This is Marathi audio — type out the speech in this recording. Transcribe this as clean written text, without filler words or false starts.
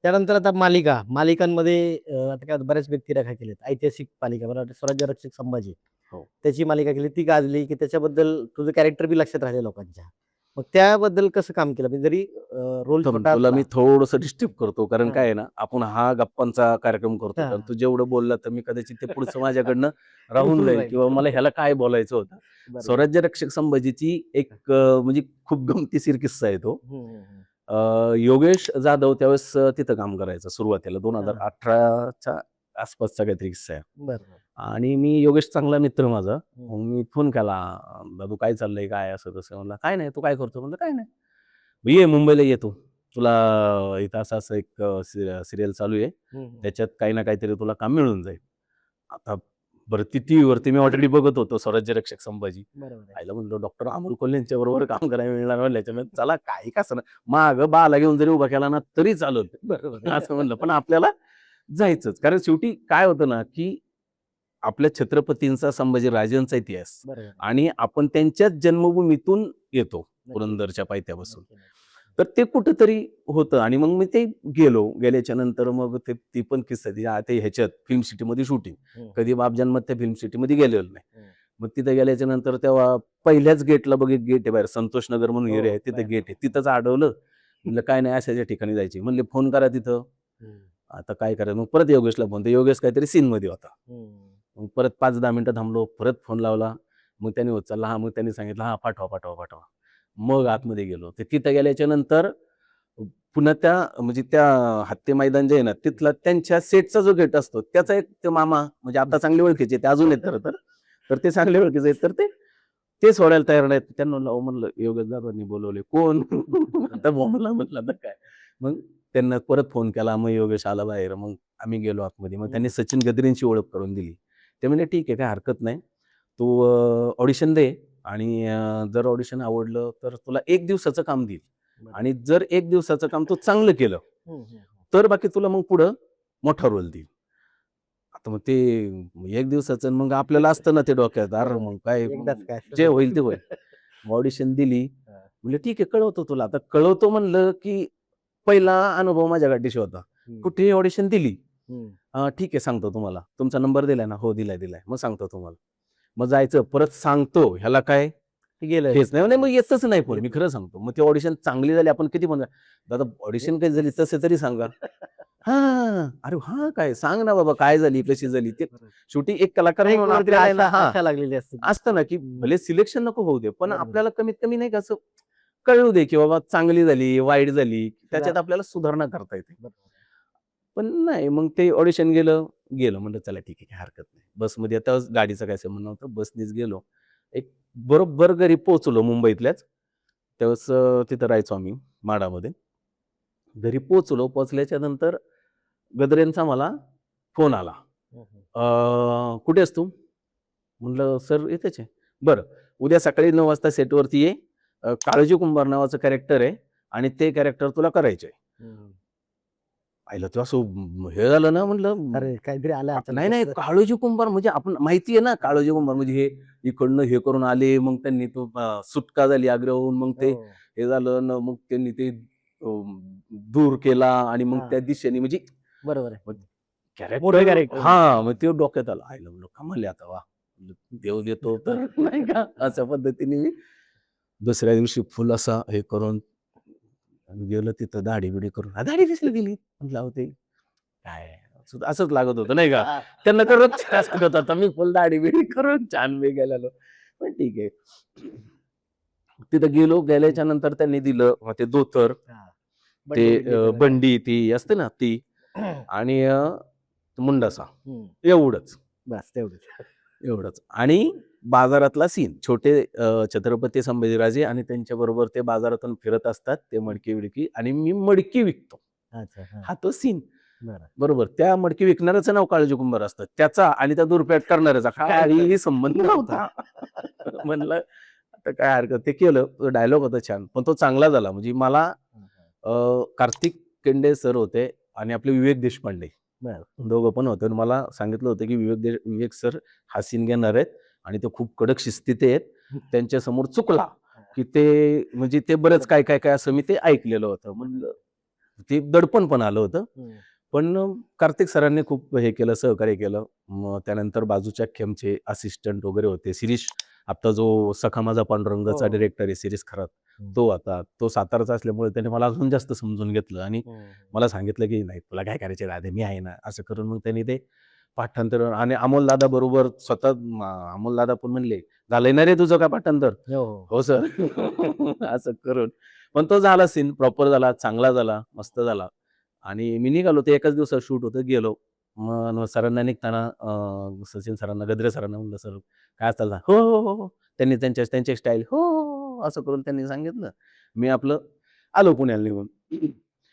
त्यानंतर आता मालिकांमध्ये आता काय बऱ्याच व्यक्तिरेखा केल्यात. ऐतिहासिक मालिका मला वाटतं स्वराज्यरक्षक संभाजी हो. त्याची मालिका केली. ती गाजली, की त्याच्याबद्दल तुझं कॅरेक्टर बी लक्षात राहिले लोकांच्या. मग त्याबद्दल कसं काम केलं? म्हणजे जरी रोल थांब, छोटा तुला असला मी थोडंसं डिस्टर्ब करतो. कारण हां, काय आहे ना, आपण हा गप्पांचा कार्यक्रम करतोय. कारण हां. तू जेवढं बोलला तर मी कदाचित ते पुढचं माझ्याकडनं राहून उठून जाईल राहील. किंवा मला ह्याला काय बोलायचं होतं. बरोबर. स्वराज्यरक्षक संभाजीची एक म्हणजे खूप गमतीशीर किस्सा आहे तो. हं, हं, हं. योगेश जाधव त्यावेळेस तिथं काम करायचा सुरुवातीला हां. 2018च्या आसपासचा काहीतरी किस्सा आहे. बरं, बरं. आणि मी योगेश चांगला मित्र माझा. हं. मग मी फोन केला, "दादू काय चाललंय? काय असं तसं?" म्हणला, "काय नाही. तू काय करतो?" म्हणलं, "काय नाही." "ये मुंबईला ये तू. तुला इथं असं-असं एक सीरियल चालू आहे. हं, हं. त्याच्यात काही ना काहीतरी तुला काम मिळून जाईल." आता बरं ती टीव्हीवरती मी ऑलरेडी बघत होतो स्वराज्यरक्षक संभाजी. बरोबर आहे. आईला म्हणलं डॉक्टर अमोल कोल्हे यांच्या बरोबर काम करायला मिळणार म्हणल्याच्यानं चला काही का असना मागं बाला घेऊन जरी उभा केला ना तरी चालेल. बरोबर आहे. असं म्हणलं. पण आपल्याला जायचंच. कारण शेवटी काय होतं ना, की आपल्या छत्रपतींचा संभाजीराजांचा इतिहास बरोबर आहे. आणि आपण त्यांच्याच जन्मभूमीतून येतो, नक्की, पुरंदरच्या पायथ्यापासून. नक्की, नक्की. तर ते कुठेतरी होतं आणि मग मी ते गेलो. गेल्याच्या नंतर मग ती पण किस्सा ते ह्याच्यात फिल्म सिटीमध्ये शूटिंग. हं, कधी बाप जन्मात त्या फिल्म सिटीमध्ये गेलेलो नाही. हं. मग तिथे गेल्याच्या नंतर तेव्हा पहिल्याच गेटला बघ एक गेट आहे बाहेर संतोष नगर म्हणून एरिया हो, आहे. तिथे बाहेर. गेट आहे. तिथंच अडवलं. म्हणलं काय नाही अशाच्या ठिकाणी जायची. म्हणले फोन करा तिथं. हं, आता काय करायचं? मग परत योगेशला फोन. तर योगेश काहीतरी सीनमध्ये होता. हं. मग परत 5-10 मिनिटं थांबलो. परत फोन लावला. मग त्याने उचलला. हां, मग त्यांनी सांगितलं, "हां, पाठवा, पाठवा, पाठवा." मग आतमध्ये गेलो. तर तिथं गेल्याच्या नंतर पुन्हा त्या म्हणजे त्या हत्ती मैदान जे आहे ना, तिथला त्यांच्या सेटचा जो गेट असतो, त्याचा एक ते मामा म्हणजे आता चांगले ओळखीचे ते अजून आहेत खरं तर. तर ते चांगले ओळखीचे आहेत. तर ते सोडायला तयार नाहीत. त्यांना म्हणलं, "अहो," म्हणलं, "योगेश दादांनी बोलावले." "कोण?" आता बोंबलला म्हटलं, "आता काय?" मग त्यांना परत फोन केला. मग योगेश आला बाहेर. मग आम्ही गेलो आतमध्ये. मग त्यांनी हं. सचिन गद्रेंची ओळख करून दिली. ते म्हणले, "ठीक आहे, काही हरकत नाही. तू ऑडिशन दे आणि जर ऑडिशन आवडलं तर तुला 1 दिवसाचं काम देईल बरोबर. आणि जर 1 दिवसाचं काम तू चांगलं केलं, हं, हं, हं. तर बाकी तुला मग पुढं मोठा रोल देईल." आता मग ते 1 दिवसाचं मग आपल्याला असतं ना ते डोक्यात, "अरे बरोबर मग काय आहे. एकदाच काय जे असं. होईल ते होईल." ऑडिशन दिली. हां. म्हणलं, "ठीक आहे, कळवतो तुला." आता कळवतो म्हणलं, की पहिला अनुभव माझ्या गाठीशी होता. हं, कुठेही ऑडिशन दिली. हं. ठीक आहे सांगतो तुम्हाला. तुमचा नंबर दिलाय ना? हो, दिलाय, दिलाय. मग सांगतो तुम्हाला. मग जायचं परत सांगतो. ह्याला काय ते गेलं. हेच नाही. म्हणे मग येतच नाही पण. येत मी नाही. खरं सांगतो. मग ती ऑडिशन चांगली झाली. आपण किती म्हणणार, "दादा हे ऑडिशन कशी झाली तसे तरी सांगा." हां. अरे हां, काय? सांग ना बाबा काय झाली? कशी झाली? ते बरोबर. शेवटी एक कलाकार एक म्हणून कुठेतरी आपल्याला आहे ना आशा हां, आशा लागलेली असते. असतं ना, की हं. भले सिलेक्शन नको होऊ दे, पण बरोबर. आपल्याला कमीत कमी नाही का असं कळू दे, की बाबा चांगली झाली, वाईट झाली. सुधार त्याच्यात आपल्याला सुधारणा करता येते. बरोबर आहे. पण नाही, मग ते ऑडिशन गेलो. म्हणलं चला ठीक आहे, काही हरकत नाही. बसमध्ये आता गाडीचा काही संबंध नव्हता. बसनीच गेलो. एक बरोबर घरी पोहोचलो मुंबईतल्याच. त्यावेळेस तिथं राहायचो आम्ही माढामध्ये. घरी पोहोचलो. पोहोचल्याच्या नंतर गद्रेंचा मला फोन आला. हं, हं. "कुठे आहेस तू?" म्हटलं, "सर इथेच आहे." "बरं, उद्या सकाळी 9 वाजता सेटवरती ये. काळोजी कुंभार नावाचं कॅरेक्टर आहे आणि ते कॅरेक्टर तुला करायचं आहे." हं. आईला ते असं हे झालं ना म्हणलं अरे, काहीतरी आलं नाही, नाही अचानकच. काळोजी कुंभार म्हणजे आपण माहिती आहे ना हां. काळोजी कुंभार म्हणजे हे इकडनं हे करून आले, मग त्यांनी तो सुटका झाली आग्र्याहून, मग ते हो. हे झालं ना, मग त्यांनी ते दूर केला आणि मग हां. त्या दिशेने म्हणजे बरोबर आहे. मग मोठं कॅरेक्टर कॅरेक्टर. हां, मग ते डोक्यात आलं. आईला म्हणलं कमाल आहे आता वाह! म्हणलं देव देतो तर नाही का हां. अशा पद्धतीने मी दुसऱ्या दिवशी फुल असा हे करून गेलो तिथं दाढी-बिढी करून. दाढी कशाला केली? म्हटलं अहो ते काय असंच लागत होतं नाही का? हां. त्यांना तर रोजच सांगत होता मी फुल दाढी-बिढी करून छान मी गेलेलो. पण ठीक आहे. तिथं गेल्याच्या नंतर त्यांनी दिलं ते धोतर, हां. ते बंडी बिंडी सगळं काय. बंडी ती असते ना ती आणि मुंडासा हं. एवढंच. बस तेवढंच. एवढंच आणि बाजारातला सीन. छोटे छत्रपती संभाजीराजे आणि त्यांच्याबरोबर ते बाजारातून फिरत असतात. ते मडकी-बिडकी आणि मी मडकी विकतो. अच्छा. हां. हा तो सीन. बरं. बरोबर. त्या मडकी विकणाऱ्याचं नाव काळोजी कुंभार असतं. त्याचा आणि त्या दूरपेट करणाऱ्याचा काहीही संबंध नव्हता. म्हणलं आता काय हरकत ते केलं. डायलॉग होता छान. पण तो चांगला झाला. म्हणजे मला हां, हां. कार्तिक केंडे सर होते आणि आपले विवेक देशपांडे. बरं. दोघं पण होते आणि मला सांगितलं होतं, की विवेक सर हा सीन घेणार आहेत आणि ते खूप कडक शिस्तीचे आहेत. त्यांच्यासमोर चुकला, हां. की ते म्हणजे ते बरंच बरं. काय असं मी ते ऐकलेलं होतं. म्हणलं ते दडपण पण आलं होतं. हम्म. पण कार्तिक सरांनी खूप हे केलं, सहकार्य केलं. मग त्यानंतर बाजूच्या खेमचे असिस्टंट वगैरे होते. शिरीष, आता जो सखा माझा पांडुरंगचा हो. डायरेक्टर आहे, शिरीष खरात, हम्म. तो आता तो साताराचा असल्यामुळे त्याने मला अजून जास्त समजून घेतलं आणि हम्म. मला सांगितलं की नाही तुला काय करायचे राधे, मी आहे ना. असं करून मग त्यांनी ते पाठांतर आणि अमोलदादा बरोबर स्वतः अमोलदादा पण म्हणले, झालंय ना रे तुझं का पाठांतर? हो, हो. हो सर. असं करून. पण तो झाला सीन प्रॉपर झाला, चांगला झाला, मस्त झाला. आणि मी निघालो. ते एकाच दिवसात शूट होतं, गेलो. मग सरांना निघताना सचिन सरांना, गद्रे सरांना म्हणलं, "सर काय असतं?" "हो, हो, हो, हो." त्यांनी त्यांची स्टाईल, "हो, हो, हो." असं करून त्यांनी सांगितलं. मी आपलं आलो पुण्याला निघून.